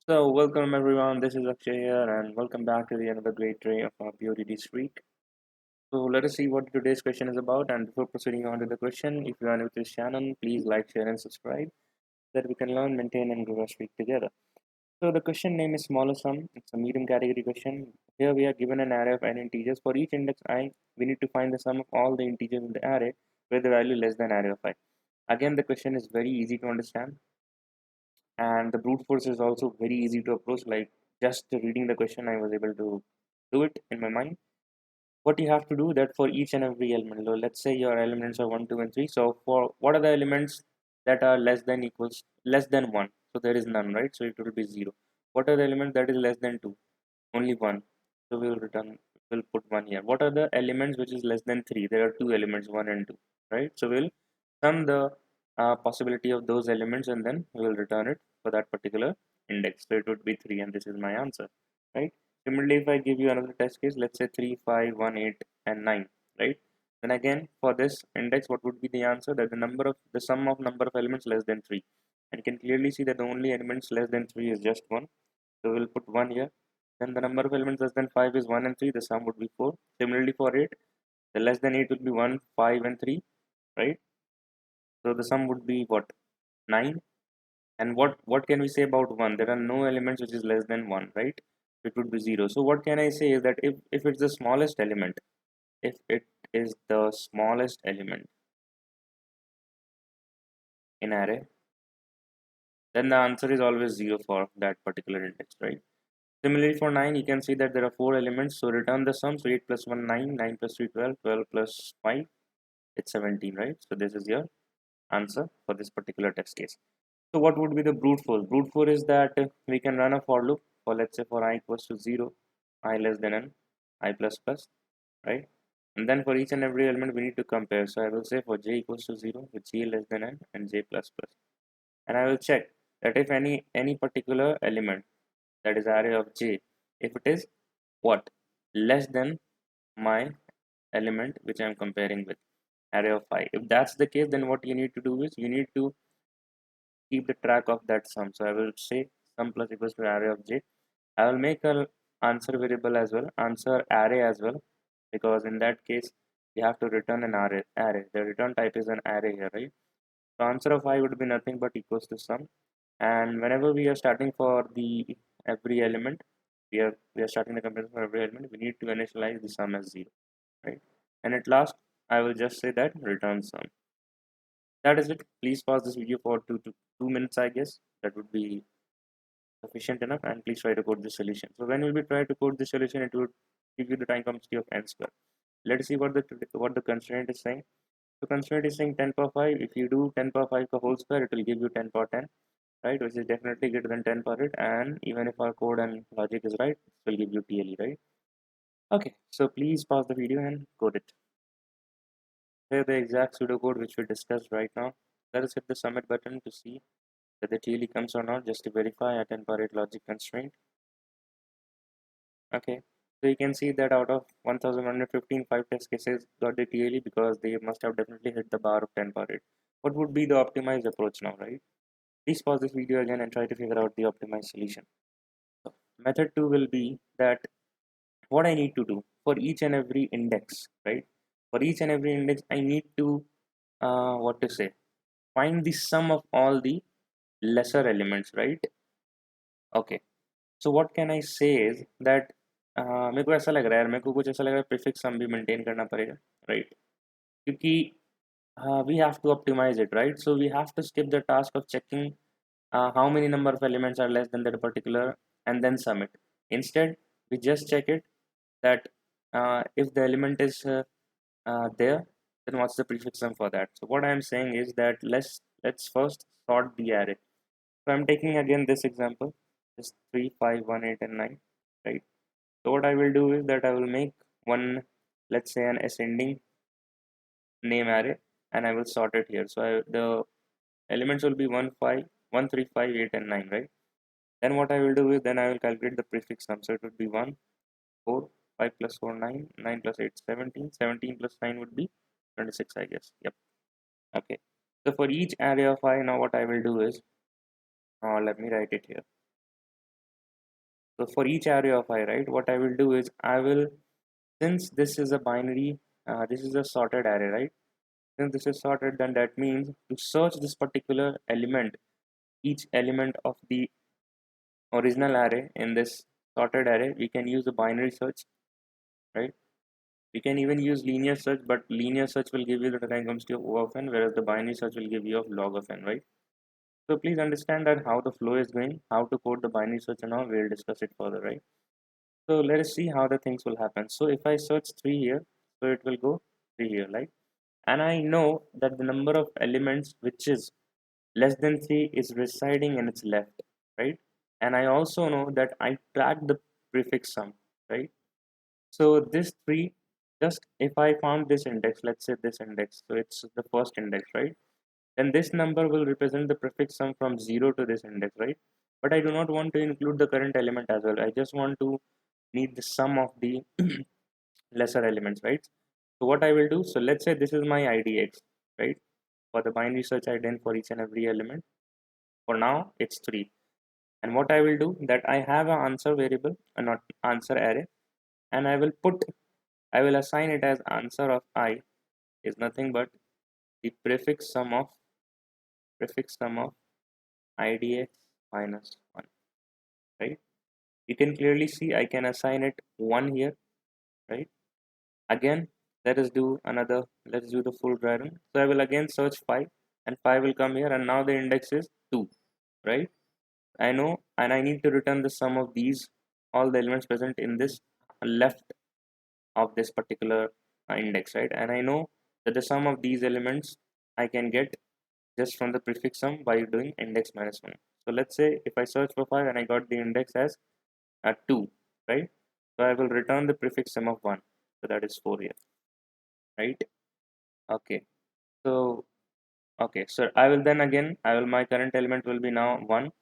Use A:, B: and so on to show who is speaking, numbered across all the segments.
A: So, welcome everyone. This is Akshay here, and welcome back to the another great day of our POTD streak. So, let us see what today's question is about. And before proceeding on to the question, if you are new to this channel, please like, share, and subscribe so that we can learn, maintain, and grow our streak together. So, the question name is smaller sum. It's a medium category question. Here we are given an array of n integers. For each index I, we need to find the sum of all the integers in the array with the value less than array of I. Again, the question is very easy to understand, and the brute force is also very easy to approach. Like, just reading the question, I was able to do it in my mind. What you have to do that for each and every element, so let's say your elements are 1 2 and 3. So for what are the elements that are less than 1? So there is none, right? So it will be 0. What are the elements that is less than 2? Only 1. So we'll put 1 here. What are the elements which is less than 3? There are two elements, 1 and 2, right? So we'll sum the possibility of those elements, and then we will return it for that particular index. So it would be 3, and this is my answer, right? Similarly, if I give you another test case, let's say 3 5 1 8 and 9, right? Then again, for this index, what would be the answer? That the sum of number of elements less than 3, and you can clearly see that the only elements less than 3 is just 1. So we'll put 1 here. Then the number of elements less than 5 is 1 and 3. The sum would be 4. Similarly, for 8, the less than 8 will be 1, 5, and 3, right? So the sum would be what? 9. And what can we say about 1? There are no elements which is less than 1, right? It would be 0. So what can I say is that if it's the smallest element, if it is the smallest element in array, then the answer is always 0 for that particular index, right? Similarly, for 9, you can see that there are 4 elements. So return the sum. So 8 plus 1, 9, 9 plus 3, 12, 12 plus 5, it's 17, right? So this is your answer for this particular test case. So what would be the brute force? Brute force is that we can run a for loop for, let's say, for I equals to 0, I less than n, I plus plus, right? And then for each and every element we need to compare. So I will say for j equals to 0 with j less than n and j plus plus. And I will check that if any particular element, that is array of j, if it is what? Less than my element which I am comparing with, array of I. If that's the case, then what you need to do is you need to keep the track of that sum. So I will say sum plus equals to array of j. I will make an answer variable as well, answer array as well, because in that case you have to return an array. The return type is an array here, right? So answer of I would be nothing but equals to sum. And whenever we are starting for the every element, we are starting the comparison for every element, we need to initialize the sum as 0, right? And at last I will just say that return sum. That is it. Please pause this video for 2 minutes, I guess. That would be sufficient enough, and please try to code the solution. So when we try to code the solution, it would give you the time complexity of n square. Let's see what the constraint is saying. So constraint is saying 10 power 5. If you do 10 power 5 the whole square, it will give you 10 power 10, right? Which is definitely greater than 10 power 8. And even if our code and logic is right, it will give you TLE, right? Okay, so please pause the video and code it. Here the exact pseudocode which we discussed right now. Let us hit the submit button to see that the TLE comes or not, just to verify a 10 power 8 logic constraint. Okay, so you can see that out of 1115, 5 test cases got the TLE because they must have definitely hit the bar of 10 power 8. What would be the optimized approach now, right? Please pause this video again and try to figure out the optimized solution. So method 2 will be that what I need to do for each and every index, right? For each and every index, I need to, what to say, find the sum of all the lesser elements, right? Okay, so what can I say is that मेरे को ऐसा लग रहा है यार, मेरे को कुछ ऐसा लग रहा है प्रीफिक्स सम भी मेंटेन करना पड़ेगा, राइट? क्योंकि we have to optimize it, right? So we have to skip the task of checking how many number of elements are less than that particular and then sum it. Instead, we just check it that if the element is there, then what's the prefix sum for that? So what I am saying is that let's first sort the array. So I'm taking again this example, just 3 5 1 8 and 9, right? So what I will do is that I will make one, let's say, an ascending name array, and I will sort it here. So the elements will be 1 5 1 3 5 8 and 9, right? Then what I will do is then I will calculate the prefix sum. So it would be 1 4 5 plus 4 9 9 plus 8 17 17 plus 9 would be 26, I guess. Yep. Okay, so for each array of I, now what I will do is let me write it here. So for each array of I, right, what I will do is I will, since this is a binary, this is a sorted array, right? Since this is sorted, then that means to search this particular element, each element of the original array in this sorted array, we can use a binary search, right? We can even use linear search, but linear search will give you the time comes to O of n, whereas the binary search will give you of log of n, right? So please understand that how the flow is going, how to code the binary search and all, we'll discuss it further, right? So let us see how the things will happen. So if I search 3 here, so it will go 3 here, right? And I know that the number of elements which is less than 3 is residing in its left, right? And I also know that I track the prefix sum, right? So this 3, just if I found this index, let's say this index, so it's the first index, right? Then this number will represent the prefix sum from 0 to this index, right? But I do not want to include the current element as well. I just want to need the sum of the lesser elements, right? So what I will do, so let's say this is my idx, right? For the binary search I done for each and every element. For now, it's 3. And what I will do, that I have an answer variable, not answer array, and I will assign it as answer of I is nothing but the prefix sum of idx minus 1, right? You can clearly see I can assign it 1 here, right? Again, let's do the full dry run. So I will again search 5 and 5 will come here, and now the index is 2, right? I know, and I need to return the sum of these, all the elements present in this left of this particular index, right? And I know that the sum of these elements I can get just from the prefix sum by doing index minus 1. So let's say if I search for 5 and I got the index as 2, right? So I will return the prefix sum of 1. So that is 4 here, right? Okay. So okay, so I will then again, my current element will be now 1,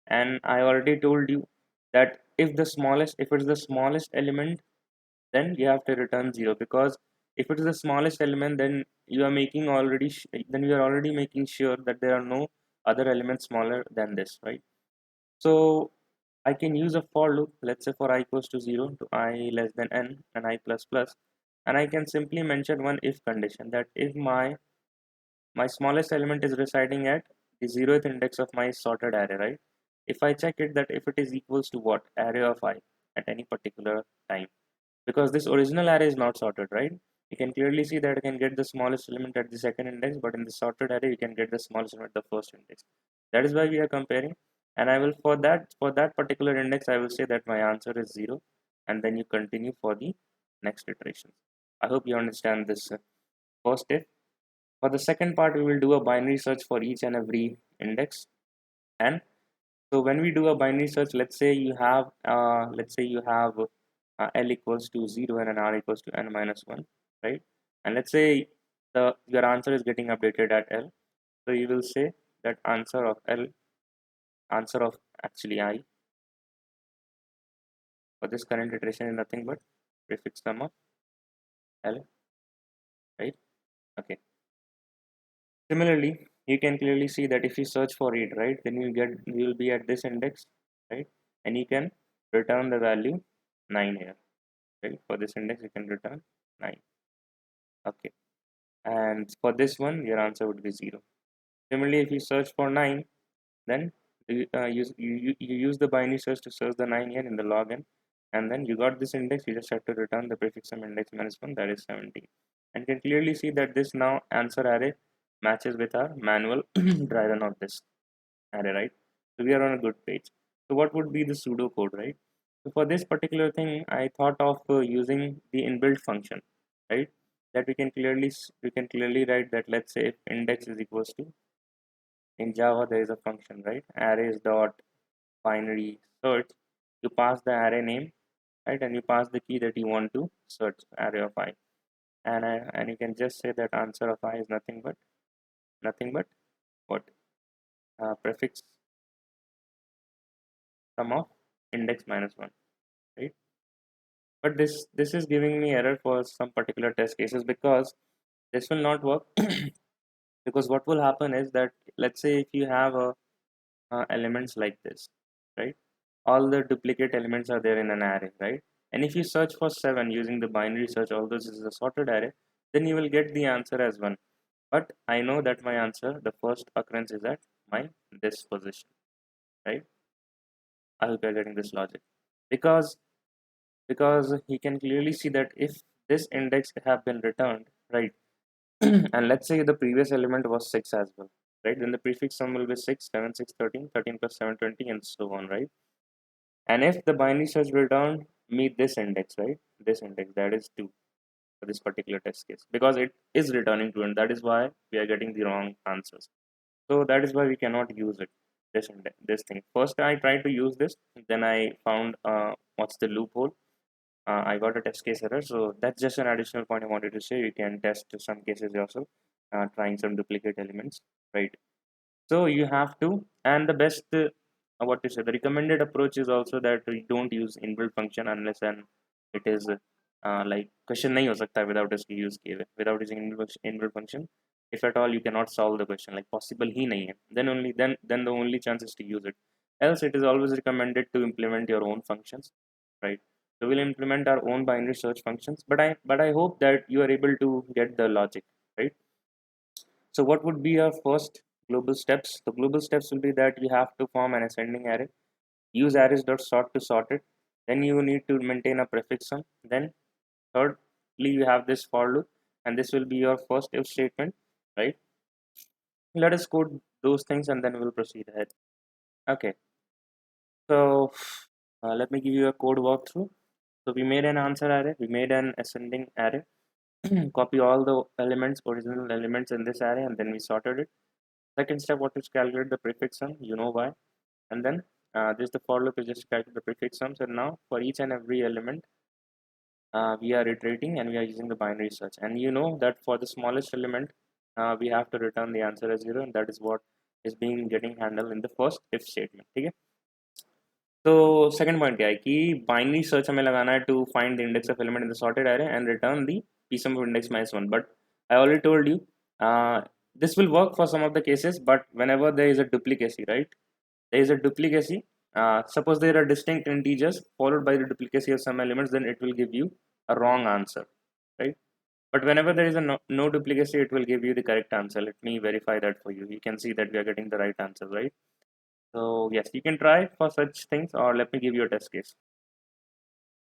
A: and I already told you that if it's the smallest element, then you have to return 0, because if it is the smallest element, then you are making already then you are already making sure that there are no other elements smaller than this, right? So I can use a for loop, let's say for I equals to 0 to I less than n and I plus plus, and I can simply mention one if condition, that if my smallest element is residing at the 0th index of my sorted array, right? If I check it, that if it is equals to what array of I at any particular time, because this original array is not sorted, right? You can clearly see that I can get the smallest element at the second index, but in the sorted array you can get the smallest element at the first index. That is why we are comparing, and I will for that particular index I will say that my answer is 0, and then you continue for the next iteration. I hope you understand this first step. For the second part, we will do a binary search for each and every index. And so when we do a binary search, let's say you have L equals to 0 and an R equals to n minus 1, right? And let's say your answer is getting updated at L. So you will say that answer of actually I for this current iteration is nothing but prefix sum of L, right? Okay. Similarly, you can clearly see that if you search for it, right, then you will be at this index, right, and you can return the value 9 here, right? For this index, you can return 9. Okay, and for this one, your answer would be 0. Similarly, if you search for 9, then you use the binary search to search the 9 here in the login, and then you got this index. You just have to return the prefix sum index minus 1, that is 17. And you can clearly see that this now answer array matches with our manual dry run of this array, right? So we are on a good page. So what would be the pseudo code, right? So for this particular thing, I thought of using the inbuilt function, right? That we can clearly write that, let's say if index is equals to, in Java there is a function, right? Arrays dot binary search. You pass the array name, right, and you pass the key that you want to search array of I, and you can just say that answer of I is nothing but what prefix sum of index minus 1, right? But this is giving me error for some particular test cases, because this will not work. Because what will happen is that, let's say if you have elements like this, right? all the duplicate elements are there in an array, right? And if you search for 7 using the binary search, although this is a sorted array, then you will get the answer as 1. But I know that my answer, the first occurrence is at my this position, right? I hope you're getting this logic. Because he can clearly see that if this index have been returned, right? And let's say the previous element was 6 as well, right? Then the prefix sum will be 6, 7, 6, 13, 13 plus 7, 20, and so on, right? And if the binary search return me this index, right? This index, that is 2 for this particular test case, because it is returning 2, and that is why we are getting the wrong answers. So that is why we cannot use it, this index, this thing. First I tried to use this, then I found what's the loophole. I got a test case error, so that's just an additional point I wanted to say. You can test some cases yourself, trying some duplicate elements, right? So you have to, and the best, what to say, the recommended approach is also that we don't use inbuilt function unless and it is like question नहीं हो सकता without इसकी use किए हुए, without using inbuilt function. If at all you cannot solve the question, like possible ही नहीं है, then only then the only chance is to use it. Else it is always recommended to implement your own functions, right? So we'll implement our own binary search functions, but I hope that you are able to get the logic, right? So what would be our first global steps? The global steps will be that you have to form an ascending array, use arrays.sort to sort it, then you need to maintain a prefix sum, then thirdly you have this for loop, and this will be your first if statement, right? Let us code those things and then we'll proceed ahead. Okay, so let me give you a code walkthrough. So we made an answer array, we made an ascending array, copy all the elements, original elements in this array, and then we sorted it. Second step, what is calculate the prefix sum, you know why. And then this the for loop is just calculate the prefix sums, and now for each and every element we are iterating and we are using the binary search, and you know that for the smallest element we have to return the answer as 0, and that is what is being getting handled in the first if statement. Okay, तो second point क्या है कि binary search हमें लगाना है to find the index of element in the sorted array and return the psum of index minus 1. But I already told you this will work for some of the cases, but whenever there is a duplicacy, right? There is a duplicacy. Suppose there are distinct integers followed by the duplicacy of some elements, then it will give you a wrong answer, right? But whenever there is a no duplicacy, it will give you the correct answer. Let me verify that for you. You can see that we are getting the right answer, right? So yes, you can try for such things, or let me give you a test case.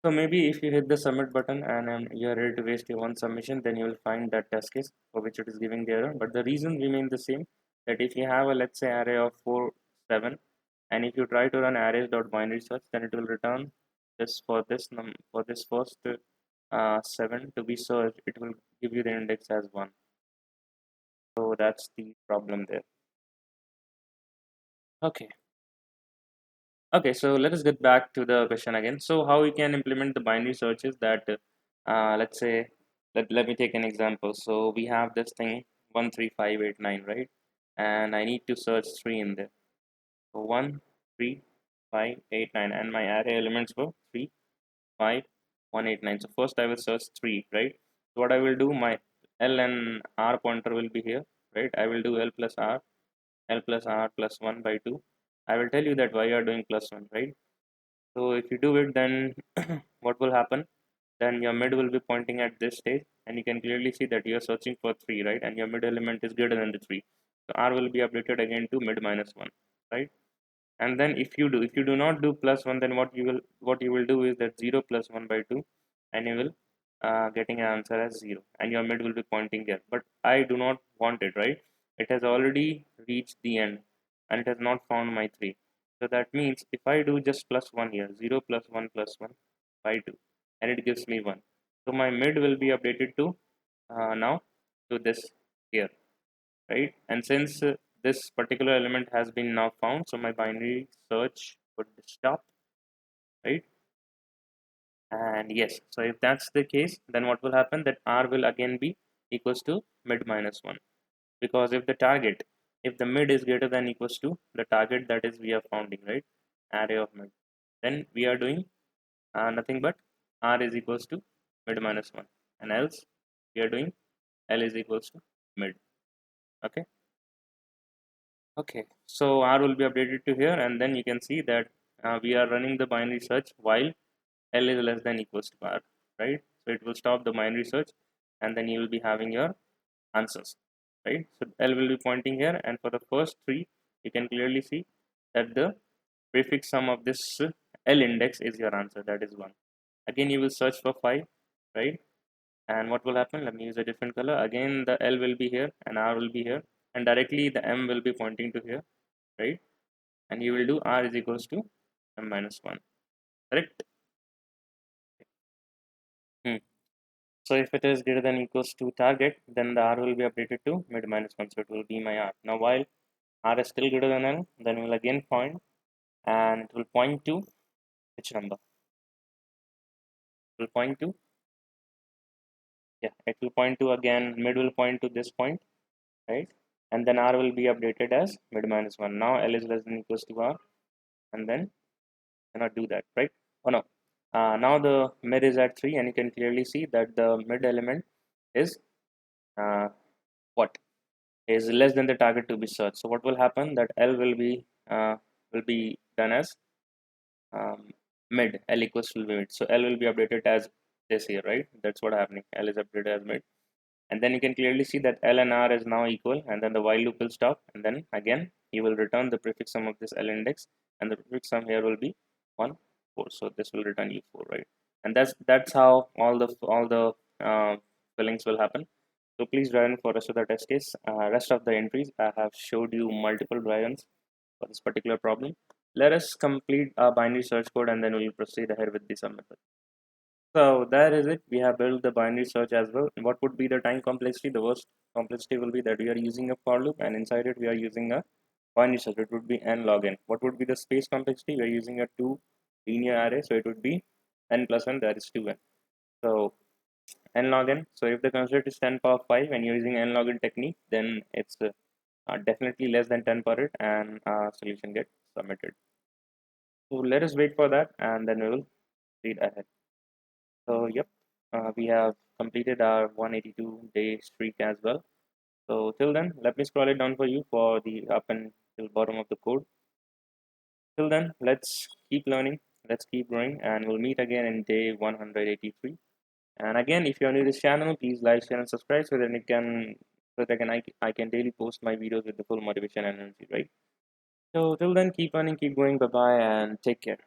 A: So maybe if you hit the submit button and you're ready to waste your one submission, then you will find that test case for which it is giving the error. But the reason remains the same, that if you have a, let's say, array of 4, 7, and if you try to run arrays.binary search, then it will return this for this for this first 7 to be searched, it will give you the index as 1. So that's the problem there. Okay. Okay, so let us get back to the question again. So how we can implement the binary search is that, let's say, let me take an example. So we have this thing 13589, right? And I need to search 3 in there. So 13589, and my array elements were 3, 5, 189. So first I will search 3, right? So what I will do, my L and R pointer will be here, right? I will do L plus R plus 1 by 2. I will tell you that why you are doing plus 1, right? So if you do it, then what will happen? Then your mid will be pointing at this stage, and you can clearly see that you are searching for 3, right? And your mid element is greater than the 3. So R will be updated again to mid minus 1, right? And then if you do not do plus 1, then what you will do is that 0 plus 1 by 2, and you will getting an answer as 0, and your mid will be pointing there. But I do not want it, right? It has already reached the end and it has not found my 3. So that means if I do just plus 1 here, 0 plus 1 by 2, and it gives me 1. So my mid will be updated to now to this here, right? And since this particular element has been now found, so my binary search would stop, right? And yes, so if that's the case, then what will happen, that R will again be equals to mid minus 1, because if the mid is greater than equals to the target, that is we are founding, right, array of mid, then we are doing nothing but R is equals to mid minus 1, and else we are doing L is equals to mid. Okay, so R will be updated to here, and then you can see that we are running the binary search while L is less than equals to R, right? So it will stop the binary search, and then you will be having your answers, right? So L will be pointing here, and for the first three, you can clearly see that the prefix sum of this L index is your answer, that is 1. Again, you will search for 5, right? And what will happen? Let me use a different color. Again, the L will be here and R will be here, and directly the M will be pointing to here, right? And you will do R is equals to M minus 1, correct? Hmm. So if it is greater than equals to target, then the R will be updated to mid minus 1, so it will be my R. Now while R is still greater than L, then we'll again point, and it will point to which number? It will point to, yeah, it will point to, again, mid will point to this point, right? And then R will be updated as mid minus 1. Now L is less than equals to R, and then cannot do that, right? Oh no. Now the mid is at 3, and you can clearly see that the mid element is uh, what is less than the target to be searched. So what will happen? That L will be done as mid. L equals to mid. So L will be updated as this here, right? That's what happening. L is updated as mid, and then you can clearly see that L and R is now equal, and then the while loop will stop, and then again you will return the prefix sum of this L index, and the prefix sum here will be 1 4. So this will return you 4, right? And that's how all the fillings will happen. So please run for rest of the test case. Rest of the entries I have showed you multiple variants for this particular problem. Let us complete our binary search code, and then we will proceed ahead with the sum method. So that is it. We have built the binary search as well. What would be the time complexity? The worst complexity will be that we are using a for loop, and inside it we are using a binary search. It would be NlogN. What would be the space complexity? We are using a 2 linear array, so it would be n plus 1, that is 2n. So NlogN. So if the construct is 10 power 5 and you're using NlogN technique, then it's definitely less than 10 per it, and solution gets submitted. So let us wait for that, and then we will read ahead. So yep, we have completed our 182-day streak as well. So till then, let me scroll it down for you for the up and till bottom of the code. Till then, let's keep learning, let's keep growing, and we'll meet again in day 183. And again, if you're new to this channel, please like, share, and subscribe so that I can daily post my videos with the full motivation and energy, right? So till then, keep learning, keep growing. Bye bye, and take care.